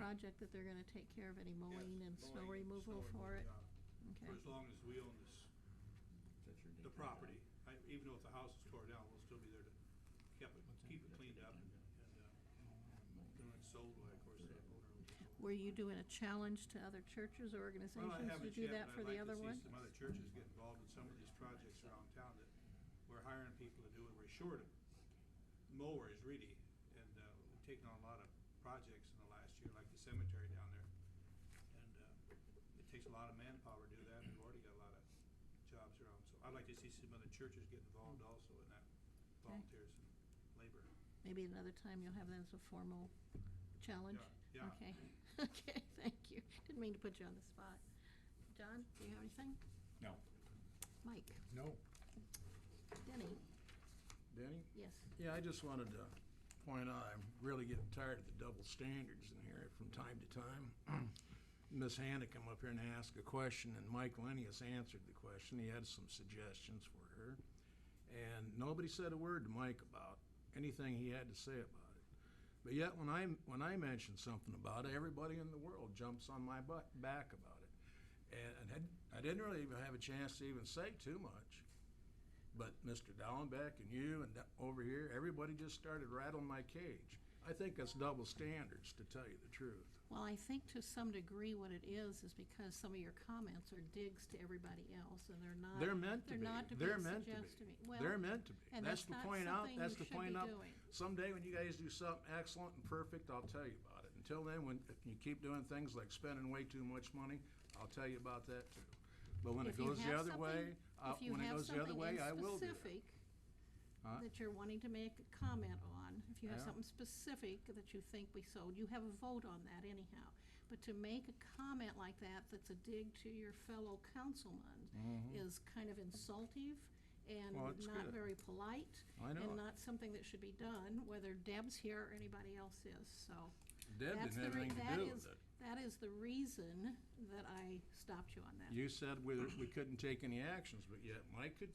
project that they're gonna take care of any mowing and snow Mowing, removal snow for it? removal, Okay. For as long as we own this, the property. Even though if the house is tore down, we'll still be there to keep it cleaned up and when it's sold, well, of course, the owner will. Were you doing a challenge to other churches or Well, I organizations to haven't do yet, that but for I'd the like other to one? see some other churches get involved in some of these projects around town that we're hiring people to do, and we're short of mowers really, and we've taken on a lot of projects in the last year, like the cemetery down there. And it takes a lot of manpower to do that, and we've already got a lot of jobs around, so I'd like to see some other churches get involved also in that, volunteers and labor. Maybe another time you'll have that as a formal challenge? Yeah. Okay, okay, thank you. Didn't mean to put you on the spot. John, do you have anything? No. Mike? No. Denny? Denny? Yes. Yeah, I just wanted to point out, I'm really getting tired of the double standards in here from time to time. Ms. Hannah come up here and asked a question, and Mike Lenny has answered the question. He had some suggestions for her. And nobody said a word to Mike about anything he had to say about it. But yet, when I mention something about it, everybody in the world jumps on my back about it. And I didn't really even have a chance to even say too much. But Mr. Dallenbeck and you and over here, everybody just started rattling my cage. I think that's double standards, to tell you the truth. Well, I think to some degree what it is because some of your comments are digs to everybody else, and they're not. They're meant to They're be. not to They're be meant to suggested be. to me. Well, They're meant to be. and That's that's to not point out. something That's you to should point be out. doing. Someday when you guys do something excellent and perfect, I'll tell you about it. Until then, when if you keep doing things like spending way too much money, I'll tell you about that too. But when it If you goes the have other way, something- if you when it have goes the other something way, in I will do that. specific Huh? that you're wanting to make a comment on, if you have Yeah. something specific that you think we sold, you have a vote on that anyhow. But to make a comment like that, that's a dig to your fellow councilman, is kind of insultive and Mm-hmm. Well, it's not good. very polite. I know And it. not something that should be done, whether Deb's here or anybody else is, so. Deb that's didn't have the anything to that do is- with it. That is the reason that I stopped you on that. You said we couldn't take any actions, but yet Mike could,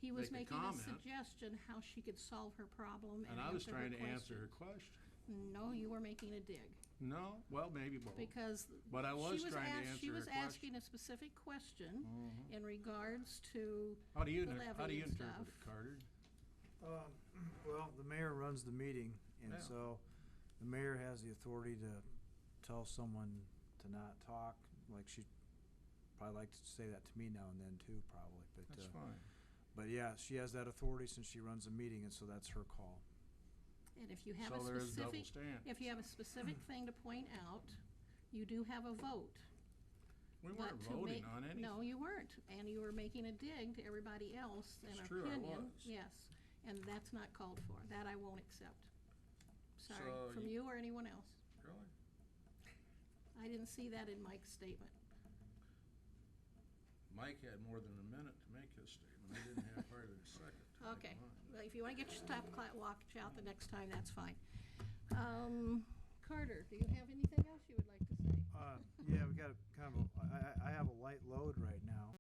He was make a making a comment. suggestion how she could solve her problem and I was trying to answer her question. question. No, you were making a dig, No, well, maybe both. because. But I was she trying to ask- answer She was her question. asking a specific question in regards to How do you the levy and interpret it, stuff. Carter? Well, the mayor runs the meeting, Yeah. and so the mayor has the authority to tell someone to not talk. Like she'd probably like to say that to me now and then too, probably. But That's fine. But yeah, she has that authority since she runs the meeting, and so that's her call. And if you have So a there is double specific, standards. if you have a specific thing to point out, you do have a vote. We But weren't to voting make- on anything. No, you weren't, and you were making a dig to everybody else, It's an true, I opinion. was. Yes, and that's not called for. That I won't accept. So Sorry, from you or anyone else. Really? I didn't see that in Mike's statement. Mike had more than a minute to make his statement. I didn't have hardly a second to make Okay, mine. well, if you want to get your watch out the next time, that's fine. Carter, do you have anything else you would like to say? Yeah, we got a kind of I have a light load right now.